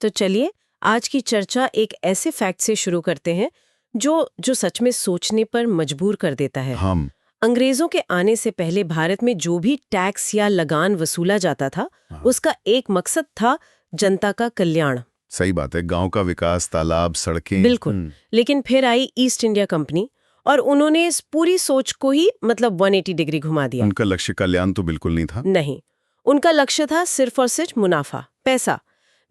तो चलिए आज की चर्चा एक ऐसे फैक्ट से शुरू करते हैं जो सच में सोचने पर मजबूर कर देता है। हम अंग्रेजों के आने से पहले भारत में जो भी टैक्स या लगान वसूला जाता था, उसका एक मकसद था जनता का कल्याण। सही बात है, गांव का विकास, तालाब, सड़कें। बिल्कुल। लेकिन फिर आई ईस्ट इंडिया कंपनी और उन्होंने इस पूरी सोच को ही 180 डिग्री घुमा दिया। उनका लक्ष्य कल्याण तो बिल्कुल नहीं था। नहीं, उनका लक्ष्य था सिर्फ और सिर्फ मुनाफा, पैसा,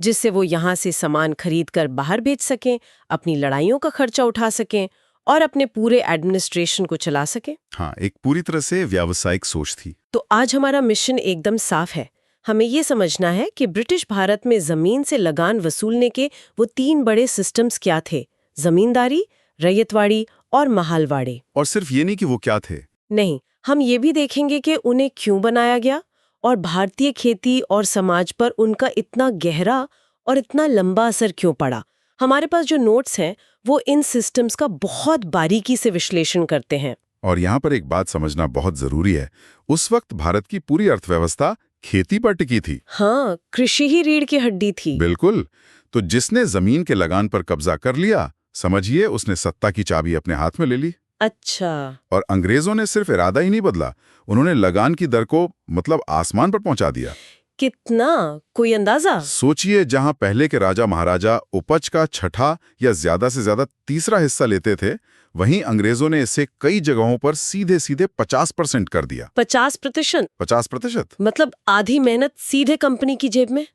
जिससे वो यहाँ से सामान खरीद कर बाहर बेच सकें, अपनी लड़ाइयों का खर्चा उठा सकें और अपने पूरे एडमिनिस्ट्रेशन को चला सकें। हाँ, एक पूरी तरह से व्यावसायिक सोच थी। तो आज हमारा मिशन एकदम साफ है। हमें ये समझना है कि ब्रिटिश भारत में जमीन से लगान वसूलने के वो 3 बड़े सिस्टम्स क्या थे: जमींदारी, रैयतवाड़ी और महालवाड़ी। और सिर्फ ये नहीं कि वो क्या थे। नहीं, हम ये भी देखेंगे कि उन्हें क्यों बनाया गया और भारतीय खेती और समाज पर उनका इतना गहरा और इतना लंबा असर क्यों पड़ा। हमारे पास जो नोट्स हैं वो इन सिस्टम्स का बहुत बारीकी से विश्लेषण करते हैं। और यहाँ पर एक बात समझना बहुत जरूरी है, उस वक्त भारत की पूरी अर्थव्यवस्था खेती पर टिकी थी। हाँ, कृषि ही रीढ़ की हड्डी थी। बिल्कुल। तो जिसने जमीन के लगान पर कब्जा कर लिया, समझिए उसने सत्ता की चाबी अपने हाथ में ले ली। अच्छा। और अंग्रेजों ने सिर्फ इरादा ही नहीं बदला, उन्होंने लगान की दर को मतलब आसमान पर पहुंचा दिया। कितना, कोई अंदाजा? सोचिए, जहां पहले के राजा महाराजा उपज का छठा या ज्यादा से ज्यादा तीसरा हिस्सा लेते थे, वहीं अंग्रेजों ने इसे कई जगहों पर सीधे सीधे 50% कर दिया। 50%? 50%? मतलब आधी मेहनत सीधे कंपनी की जेब में।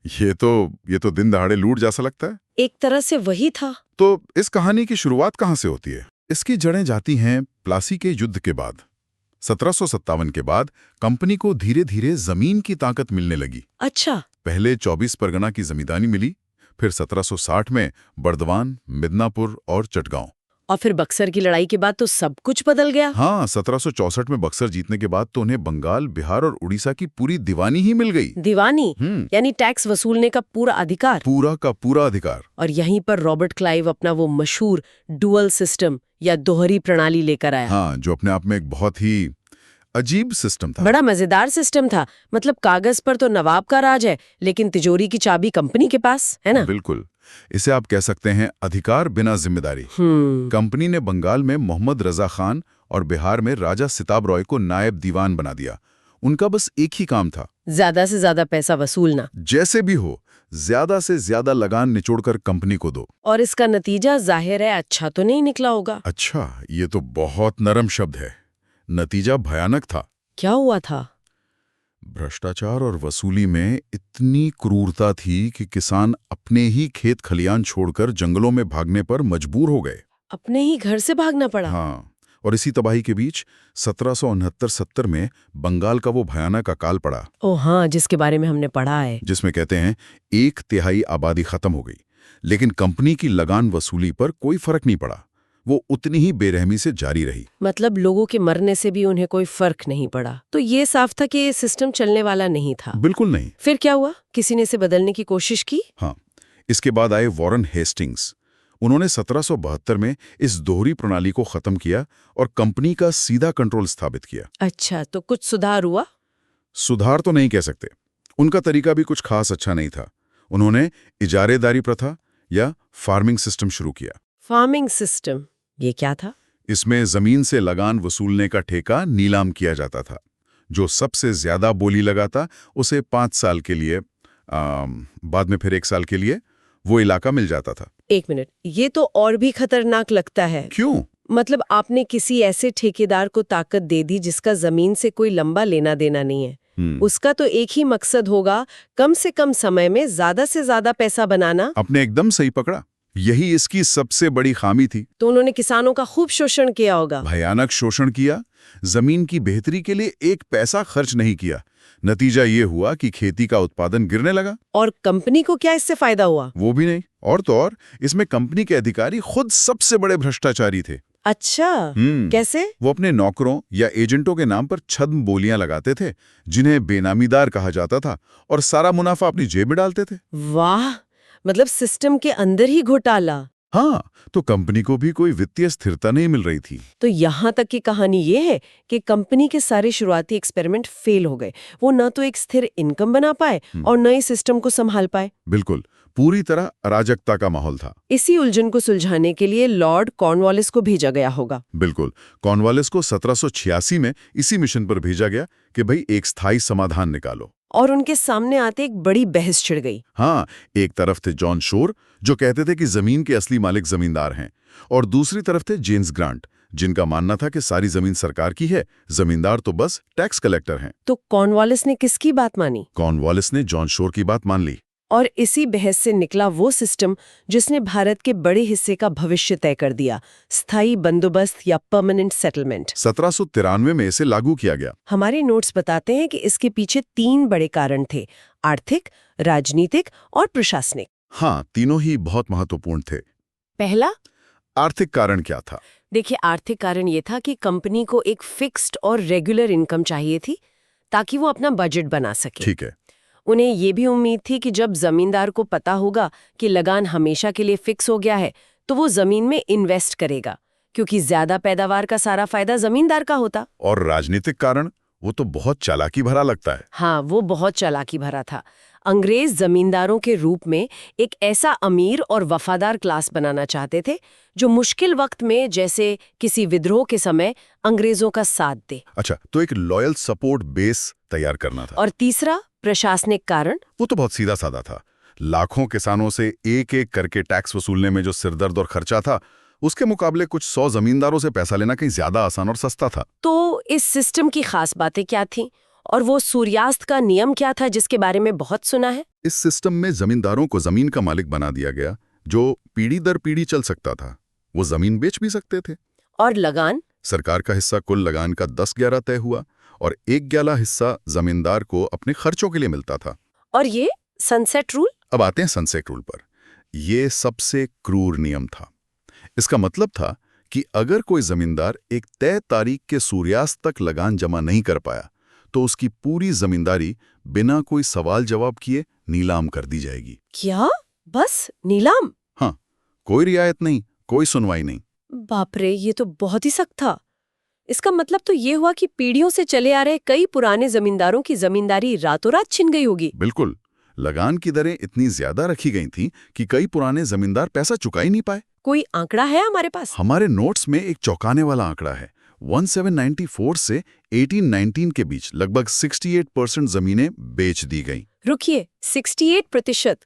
ये तो दिन दहाड़े लूट जैसा लगता है। एक तरह से वही था। तो इस कहानी की शुरुआत कहां से होती है? इसकी जड़ें जाती हैं प्लासी के युद्ध के बाद। 1757 के बाद कंपनी को धीरे धीरे जमीन की ताकत मिलने लगी। अच्छा। पहले 24 परगना की जमींदारी मिली, फिर 1760 में बर्दवान, मिदनापुर और चटगांव। और फिर बक्सर की लड़ाई के बाद तो सब कुछ बदल गया। हाँ, 1764 में बक्सर जीतने के बाद तो उन्हें बंगाल, बिहार और उड़ीसा की पूरी दीवानी ही मिल गई। दीवानी यानी टैक्स वसूलने का पूरा अधिकार। पूरा का पूरा अधिकार। और यहीं पर रॉबर्ट क्लाइव अपना वो मशहूर डुअल सिस्टम या दोहरी प्रणाली लेकर आया। हाँ, जो अपने आप में एक बहुत ही अजीब सिस्टम था। बड़ा मजेदार सिस्टम था। मतलब कागज पर तो नवाब का राज है, लेकिन तिजोरी की चाबी कंपनी के पास है ना। बिल्कुल, इसे आप कह सकते हैं अधिकार बिना जिम्मेदारी। कंपनी ने बंगाल में मोहम्मद रजा खान और बिहार में राजा सिताब रॉय को नायब दीवान बना दिया। उनका बस एक ही काम था, ज्यादा से ज्यादा पैसा वसूलना। जैसे भी हो ज्यादा से ज्यादा लगान निचोड़कर कंपनी को दो। और इसका नतीजा जाहिर है अच्छा तो नहीं निकला होगा। अच्छा, ये तो बहुत नरम शब्द है। नतीजा भयानक था। क्या हुआ था? भ्रष्टाचार और वसूली में इतनी क्रूरता थी कि किसान अपने ही खेत खलियान छोड़कर जंगलों में भागने पर मजबूर हो गए। अपने ही घर से भागना पड़ा? हाँ, और इसी तबाही के बीच 1769-70 में बंगाल का वो भयानक अकाल पड़ा। ओ हाँ, जिसके बारे में हमने पढ़ा है। जिसमें कहते हैं 1/3 आबादी खत्म हो गई, लेकिन कंपनी की लगान वसूली पर कोई फर्क नहीं पड़ा। वो उतनी ही बेरहमी से जारी रही। मतलब लोगों के मरने से भी उन्हें कोई फर्क नहीं पड़ा। तो ये साफ था कि ये सिस्टम चलने वाला नहीं था। बिल्कुल नहीं। फिर क्या हुआ? किसी ने इसे बदलने की कोशिश की? हाँ, इसके बाद आए वॉरेन हेस्टिंग्स। उन्होंने 1772 में इस दोहरी प्रणाली को खत्म किया और कंपनी का सीधा कंट्रोल स्थापित किया। अच्छा, तो कुछ सुधार हुआ? सुधार तो नहीं कह सकते, उनका तरीका भी कुछ खास अच्छा नहीं था। उन्होंने इजारेदारी प्रथा या फार्मिंग सिस्टम शुरू किया। फार्मिंग सिस्टम, ये क्या था? इसमें जमीन से लगान वसूलने का ठेका नीलाम किया जाता था। जो सबसे ज्यादा बोली लगाता उसे 5 साल के लिए, बाद में फिर 1 साल के लिए वो इलाका मिल जाता था। 1 मिनट, ये तो और भी खतरनाक लगता है। क्यों? मतलब आपने किसी ऐसे ठेकेदार को ताकत दे दी जिसका जमीन से कोई लंबा लेना देना नहीं है। उसका तो एक ही मकसद होगा, कम से कम समय में ज्यादा से ज्यादा पैसा बनाना। आपने एकदम सही पकड़ा, यही इसकी सबसे बड़ी खामी थी। तो उन्होंने किसानों का खूब शोषण किया होगा। भयानक शोषण किया, जमीन की बेहतरी के लिए एक पैसा खर्च नहीं किया। नतीजा ये हुआ कि खेती का उत्पादन गिरने लगा। और कंपनी को क्या इससे फायदा हुआ? वो भी नहीं, और तो और इसमें कंपनी के अधिकारी खुद सबसे बड़े भ्रष्टाचारी थे। अच्छा, कैसे? वो अपने नौकरों या एजेंटों के नाम पर छद्म बोलियां लगाते थे, जिन्हें बेनामीदार कहा जाता था, और सारा मुनाफा अपनी जेब में डालते थे। वाह, मतलब सिस्टम के अंदर ही घोटाला। हाँ, तो कंपनी को भी कोई वित्तीय स्थिरता नहीं मिल रही थी। तो यहाँ तक की कहानी ये है कि कंपनी के सारे शुरुआती एक्सपेरिमेंट फेल हो गए। वो न तो एक स्थिर इनकम बना पाए और न ही सिस्टम को संभाल पाए। बिल्कुल, पूरी तरह अराजकता का माहौल था। इसी उलझन को सुलझाने के लिए लॉर्ड कॉर्नवालिस को भेजा गया होगा। बिल्कुल, कॉर्नवालिस को 1786 में इसी मिशन पर भेजा गया कि भाई एक स्थायी समाधान निकालो। और उनके सामने आते एक बड़ी बहस छिड़ गई। हाँ, एक तरफ थे जॉन शोर, जो कहते थे कि जमीन के असली मालिक जमींदार हैं, और दूसरी तरफ थे जेम्स ग्रांट, जिनका मानना था कि सारी जमीन सरकार की है, जमींदार तो बस टैक्स कलेक्टर हैं। तो कॉर्नवालिस ने किसकी बात मानी? कॉर्नवालिस ने जॉन शोर की बात मान ली। और इसी बहस से निकला वो सिस्टम जिसने भारत के बड़े हिस्से का भविष्य तय कर दिया, स्थायी बंदोबस्त या परमानेंट सेटलमेंट। 1793 में इसे लागू किया गया। हमारे नोट्स बताते हैं कि इसके पीछे 3 बड़े कारण थे: आर्थिक, राजनीतिक और प्रशासनिक। हाँ, तीनों ही बहुत महत्वपूर्ण थे। पहला, आर्थिक कारण क्या था? देखिए, आर्थिक कारण ये था कि कंपनी को एक फिक्स्ड और रेगुलर इनकम चाहिए थी ताकि वो अपना बजट बना सके। ठीक है। उन्हें ये भी उम्मीद थी कि जब जमींदार को पता होगा कि लगान हमेशा के लिए फिक्स हो गया है, तो वो जमीन में इन्वेस्ट करेगा, क्योंकि ज्यादा पैदावार का सारा फायदा जमींदार का होता। और राजनीतिक कारण, वो तो बहुत चालाकी भरा लगता है। हाँ, वो बहुत चालाकी भरा था। अंग्रेज जमींदारों के रूप में एक ऐसा अमीर और वफादार क्लास बनाना चाहते थे जो मुश्किल वक्त में, जैसे किसी विद्रोह के समय, अंग्रेजों का साथ दे। अच्छा, तो एक लॉयल सपोर्ट बेस तैयार करना था। और तीसरा, प्रशासनिक कारण। वो तो बहुत सीधा साधा था। लाखों किसानों से एक एक करके टैक्स वसूलने में जो सिरदर्द और खर्चा था, उसके मुकाबले कुछ 100 जमींदारों से पैसा लेना कहीं ज्यादा आसान और सस्ता था। तो इस सिस्टम की खास बातें क्या थीं? और वो सूर्यास्त का नियम क्या था जिसके बारे में बहुत सुना है? इस सिस्टम में जमींदारों को जमीन का मालिक बना दिया गया, जो पीढ़ी दर पीढ़ी चल सकता था। वो जमीन बेच भी सकते थे। और लगान? सरकार का हिस्सा कुल लगान का 10/11 तय हुआ, और 1/11 हिस्सा जमींदार को अपने खर्चों के लिए मिलता था। और ये सनसेट रूल? अब आते हैं सनसेट रूल पर। ये सबसे क्रूर नियम था। इसका मतलब था कि अगर कोई जमींदार एक तय तारीख के सूर्यास्त तक लगान जमा नहीं कर पाया, तो उसकी पूरी जमींदारी बिना कोई सवाल जवाब किए नीलाम कर दी जाएगी। क्या? बस नीलाम? हाँ, कोई रियायत नहीं, कोई सुनवाई नहीं। बाप रे, ये तो बहुत ही सख्त था। इसका मतलब तो ये हुआ कि पीढ़ियों से चले आ रहे कई पुराने जमींदारों की जमींदारी रातों रात छिन गई होगी। बिल्कुल, लगान की दरें इतनी ज्यादा रखी गई थीं कि कई पुराने जमींदार पैसा चुका ही नहीं पाए। कोई आंकड़ा है हमारे पास? हमारे नोट्स में एक चौंकाने वाला आंकड़ा है। 1794 से 1819 के बीच लगभग 68% जमीनें बेच दी गईं। रुकिए, 68%?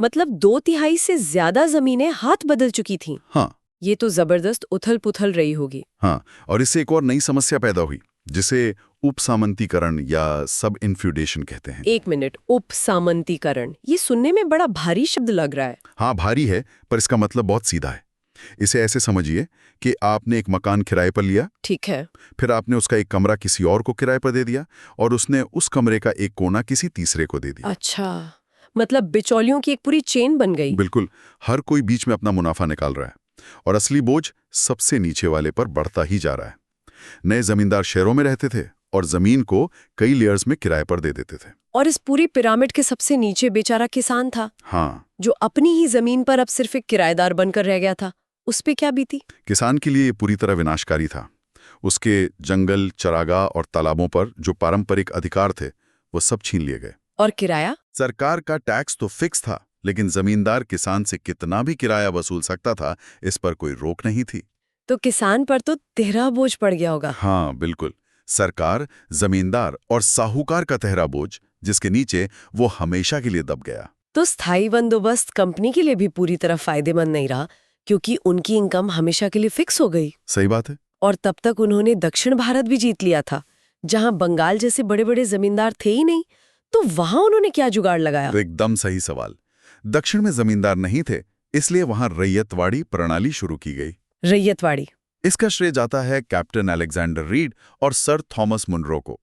मतलब 2/3 से ज्यादा जमीनें हाथ बदल चुकी थीं। हाँ। ये तो जबरदस्त उथल-पुथल रही होगी। हाँ, और इससे एक और नई समस्या पैदा हुई, जिसे उपसामंतीकरण या सब इन्फ्यूडेशन कहते हैं। 1 मिनट, उपसामंतीकरण, ये सुनने में बड़ा भारी शब्द लग रहा है। हाँ, भारी है, पर इसका मतलब बहुत सीधा है। इसे ऐसे समझिए कि आपने एक मकान किराए पर लिया। ठीक है। फिर आपने उसका एक कमरा किसी और को किराए पर दे दिया, और उसने उस कमरे का एक कोना किसी तीसरे को दे दिया। अच्छा, मतलब बिचौलियों की एक पूरी चेन बन गई। बिल्कुल, हर कोई बीच में अपना मुनाफा निकाल रहा है, और असली बोझ सबसे नीचे वाले पर बढ़ता ही जा रहा है। नए जमींदार शहरों में रहते थे और जमीन को कई लेयर्स में किराए पर दे देते थे। और इस पूरी पिरामिड के सबसे नीचे बेचारा किसान था। हाँ, जो अपनी ही जमीन पर अब सिर्फ एक किराएदार बनकर रह गया था। उस पे क्या बीती? किसान के लिए ये पूरी तरह विनाशकारी था। उसके जंगल, चरागाह और तालाबों पर जो पारंपरिक अधिकार थे, वो सब छीन लिए गए। और किराया? सरकार का टैक्स तो फिक्स था, लेकिन जमींदार किसान से कितना भी किराया वसूल सकता था, इस पर कोई रोक नहीं थी। तो किसान पर तो तिहरा बोझ पड़ गया होगा। हाँ, बिल्कुल। सरकार, जमींदार और साहूकार का तिहरा बोझ, जिसके नीचे वो हमेशा के लिए दब गया। तो स्थायी बंदोबस्त कंपनी के लिए भी पूरी तरह फायदेमंद नहीं रहा, क्योंकि उनकी इनकम हमेशा के लिए फिक्स हो गई। सही बात है। और तब तक उन्होंने दक्षिण भारत भी जीत लिया था, जहां बंगाल जैसे बड़े बड़े जमींदार थे ही नहीं। तो वहां उन्होंने क्या जुगाड़ लगाया? तो एकदम सही सवाल। दक्षिण में जमींदार नहीं थे, इसलिए वहां रैयतवाड़ी प्रणाली शुरू की गई। रैयतवाड़ी? इसका श्रेय जाता है कैप्टन अलेक्जेंडर रीड और सर थॉमस मुनरो को।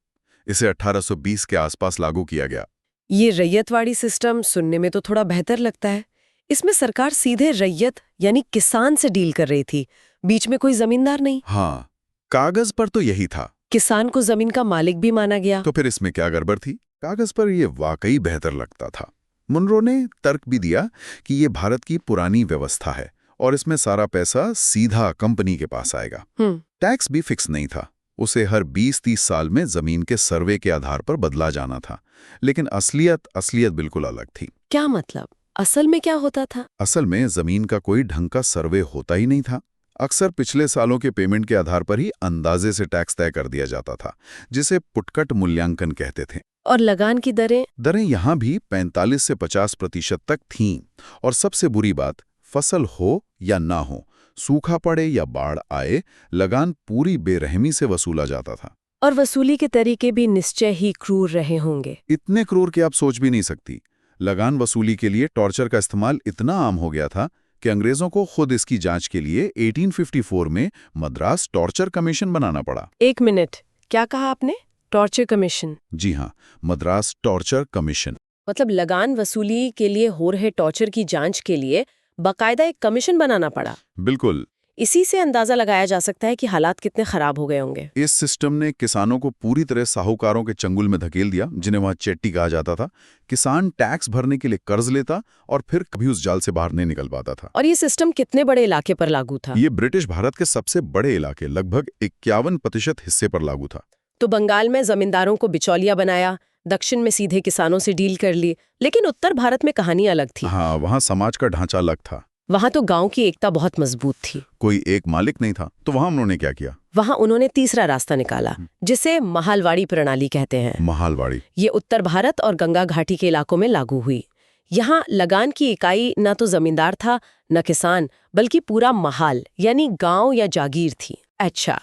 इसे 1820 के आसपास लागू किया गया। ये रैयतवाड़ी सिस्टम सुनने में तो थोड़ा बेहतर लगता है। इसमें सरकार सीधे रैयत यानी किसान से डील कर रही थी, बीच में कोई जमींदार नहीं। हाँ, कागज पर तो यही था। किसान को जमीन का मालिक भी माना गया। तो फिर इसमें क्या गड़बड़ थी? कागज पर यह वाकई बेहतर लगता था। मुनरो ने तर्क भी दिया कि ये भारत की पुरानी व्यवस्था है और इसमें सारा पैसा सीधा कंपनी के पास आएगा। टैक्स भी फिक्स नहीं था, उसे हर 20-30 साल में जमीन के सर्वे के आधार पर बदला जाना था। लेकिन असलियत बिल्कुल अलग थी। क्या मतलब? असल में क्या होता था? असल में जमीन का कोई ढंग का सर्वे होता ही नहीं था। अक्सर पिछले सालों के पेमेंट के आधार पर ही अंदाजे से टैक्स तय कर दिया जाता था, जिसे पुटकट मूल्यांकन कहते थे। और लगान की दरें यहाँ भी 45 से 50% तक थीं। और सबसे बुरी बात, फसल हो या ना हो, सूखा पड़े या बाढ़ आए, लगान पूरी बेरहमी से वसूला जाता था। और वसूली के तरीके भी निश्चय ही क्रूर रहे होंगे। इतने क्रूर कि आप सोच भी नहीं सकती। लगान वसूली के लिए टॉर्चर का इस्तेमाल इतना आम हो गया था कि अंग्रेजों को खुद इसकी जांच के लिए 1854 में मद्रास टॉर्चर कमीशन बनाना पड़ा। 1 मिनट, क्या कहा आपने? Torture commission? जी हाँ, मद्रास टॉर्चर कमीशन। मतलब लगान वसूली के लिए हो रहे टॉर्चर की जांच के लिए बाकायदा एक कमीशन बनाना पड़ा। बिल्कुल। इसी से अंदाजा लगाया जा सकता है कि हालात कितने खराब हो गए होंगे। इस सिस्टम ने किसानों को पूरी तरह साहूकारों के चंगुल में धकेल दिया, जिन्हें वहां चेट्टी कहा जाता था। किसान टैक्स भरने के लिए कर्ज लेता और फिर कभी उस जाल से बाहर नहीं निकल पाता था। और ये सिस्टम कितने बड़े इलाके पर लागू था? ये ब्रिटिश भारत के सबसे बड़े इलाके, लगभग 51% हिस्से पर लागू था। तो बंगाल में जमींदारों को बिचौलिया बनाया, दक्षिण में सीधे किसानों से डील कर ली, लेकिन उत्तर भारत में कहानी अलग थी। हाँ, वहाँ समाज का ढांचा अलग था। वहां तो गांव की एकता बहुत मजबूत थी। कोई एक मालिक नहीं था। तो वहाँ उन्होंने क्या किया? वहां उन्होंने तीसरा रास्ता निकाला, जिसे महालवाड़ी प्रणाली कहते हैं। महालवाड़ी। ये उत्तर भारत और गंगा घाटी के इलाकों में लागू हुई। यहाँ लगान की इकाई न तो जमींदार था न किसान, बल्कि पूरा महाल यानी गांव या जागीर थी। अच्छा,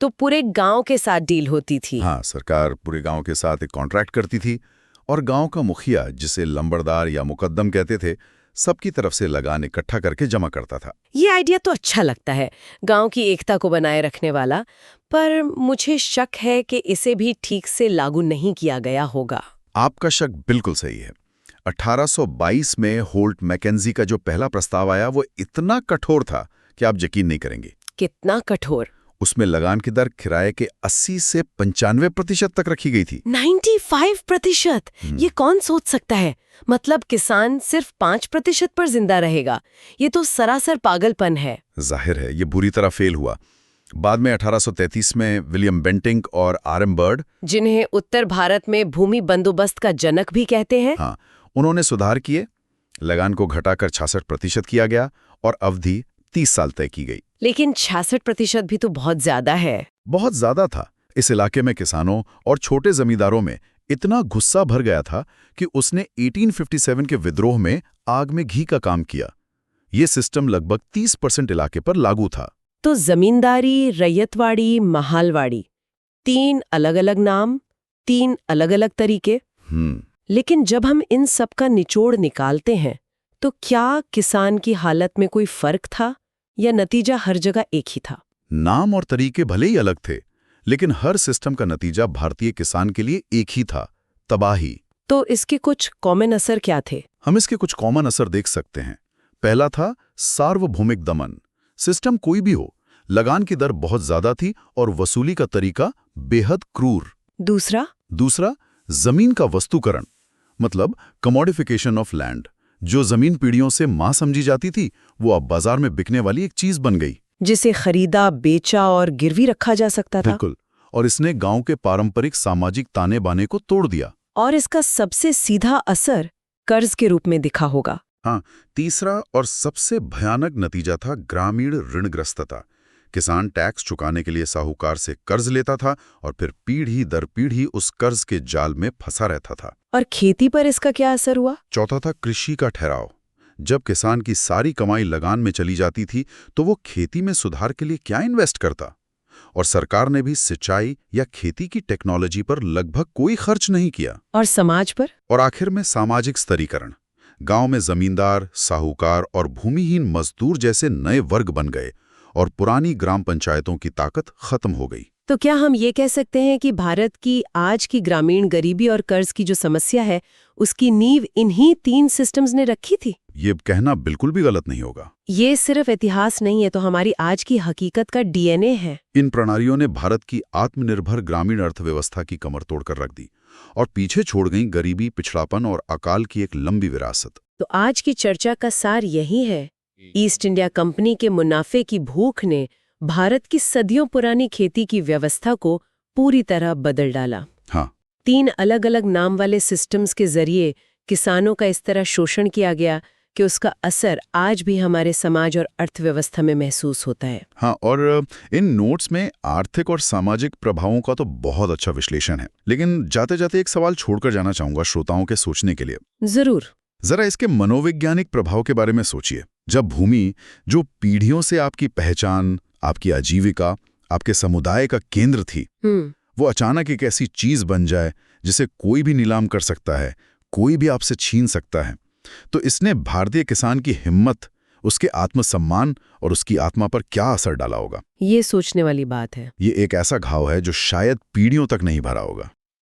तो पूरे गांव के साथ डील होती थी। हाँ, सरकार पूरे गांव के साथ एक कॉन्ट्रैक्ट करती थी और गांव का मुखिया, जिसे लंबरदार या मुकद्दम कहते थे, सबकी तरफ से लगान इकट्ठा करके जमा करता था। ये आइडिया तो अच्छा लगता है, गांव की एकता को बनाए रखने वाला, पर मुझे शक है कि इसे भी ठीक से लागू नहीं किया गया होगा। आपका शक बिल्कुल सही है। 1822 में होल्ट मैकेंजी का जो पहला प्रस्ताव आया, वो इतना कठोर था कि आप यकीन नहीं करेंगे। कितना कठोर? उसमें लगान की दर किराए के 80 से 95% तक रखी गई थी। 95%? ये कौन सोच सकता है? मतलब किसान सिर्फ 5% पर जिंदा रहेगा। ये तो सरासर पागलपन है। जाहिर है ये बुरी तरह फेल हुआ। बाद में 1833 में विलियम बेंटिंक और आरएम बर्ड, जिन्हें उत्तर भारत में भूमि बंदोबस्त का जनक भी कहते हैं, हाँ, उन्होंने सुधार किए। लगान को घटाकर 66% किया गया और अवधि 30 साल तय की गई। लेकिन 66% भी तो बहुत ज्यादा है। बहुत ज्यादा था। इस इलाके में किसानों और छोटे जमींदारों में इतना गुस्सा भर गया था कि उसने 1857 के विद्रोह में आग में घी का काम किया। ये सिस्टम लगभग 30% इलाके पर लागू था। तो जमींदारी, रैयतवाड़ी, महालवाड़ी, 3 अलग-अलग नाम, 3 अलग-अलग तरीके। लेकिन जब हम इन सब का निचोड़ निकालते हैं, तो क्या किसान की हालत में कोई फर्क था या नतीजा हर जगह एक ही था? नाम और तरीके भले ही अलग थे, लेकिन हर सिस्टम का नतीजा भारतीय किसान के लिए एक ही था, तबाही। तो इसके कुछ कॉमन असर क्या थे? हम इसके कुछ कॉमन असर देख सकते हैं। पहला था सार्वभौमिक दमन। सिस्टम कोई भी हो, लगान की दर बहुत ज्यादा थी और वसूली का तरीका बेहद क्रूर। दूसरा जमीन का वस्तुकरण, मतलब कमोडिफिकेशन ऑफ लैंड। जो जमीन पीढ़ियों से मां समझी जाती थी, वो अब बाजार में बिकने वाली एक चीज बन गई, जिसे खरीदा, बेचा और गिरवी रखा जा सकता था। बिल्कुल। और इसने गांव के पारंपरिक सामाजिक ताने बाने को तोड़ दिया। और इसका सबसे सीधा असर कर्ज के रूप में दिखा होगा। हाँ, तीसरा और सबसे भयानक नतीजा था ग्रामीण ऋणग्रस्तता। किसान टैक्स चुकाने के लिए साहूकार से कर्ज लेता था और फिर पीढ़ी दर पीढ़ी उस कर्ज के जाल में फंसा रहता था। और खेती पर इसका क्या असर हुआ? चौथा था कृषि का ठहराव। जब किसान की सारी कमाई लगान में चली जाती थी, तो वो खेती में सुधार के लिए क्या इन्वेस्ट करता? और सरकार ने भी सिंचाई या खेती की टेक्नोलॉजी पर लगभग कोई खर्च नहीं किया। और समाज पर? और आखिर में सामाजिक स्तरीकरण। गांव में जमींदार, साहूकार और भूमिहीन मजदूर जैसे नए वर्ग बन गए और पुरानी ग्राम पंचायतों की ताकत खत्म हो गई। तो क्या हम ये कह सकते हैं कि भारत की आज की ग्रामीण गरीबी और कर्ज की जो समस्या है, उसकी नींव इन्हीं 3 सिस्टम्स ने रखी थी? ये कहना बिल्कुल भी गलत नहीं होगा। ये सिर्फ इतिहास नहीं है, तो हमारी आज की हकीकत का डीएनए है। इन प्रणालियों ने भारत की आत्मनिर्भर ग्रामीण अर्थव्यवस्था की कमर तोड़कर रख दी और पीछे छोड़ गई गरीबी, पिछड़ापन और अकाल की एक लंबी विरासत। तो आज की चर्चा का सार यही है, ईस्ट इंडिया कंपनी के मुनाफे की भूख ने भारत की सदियों पुरानी खेती की व्यवस्था को पूरी तरह बदल डाला। हाँ, 3 अलग अलग नाम वाले सिस्टम्स के जरिए किसानों का इस तरह शोषण किया गया, कि उसका असर आज भी हमारे समाज और अर्थव्यवस्था में महसूस होता है। हाँ, और इन नोट्स में आर्थिक और सामाजिक प्रभावों का तो बहुत अच्छा विश्लेषण है। लेकिन जाते जाते एक सवाल छोड़कर जाना चाहूंगा श्रोताओं के सोचने के लिए। जरूर। जरा इसके मनोवैज्ञानिक प्रभाव के बारे में सोचिए। जब भूमि, जो पीढ़ियों से आपकी पहचान, आपकी आजीविका, आपके समुदाय का केंद्र थी, वो अचानक एक ऐसी चीज बन जाए जिसे कोई भी नीलाम कर सकता है, कोई भी आपसे छीन सकता है, तो इसने भारतीय किसान की हिम्मत, उसके आत्मसम्मान और उसकी आत्मा पर क्या असर डाला होगा? ये सोचने वाली बात है। ये एक ऐसा घाव है जो शायद पीढ़ियों तक नहीं भरा होगा।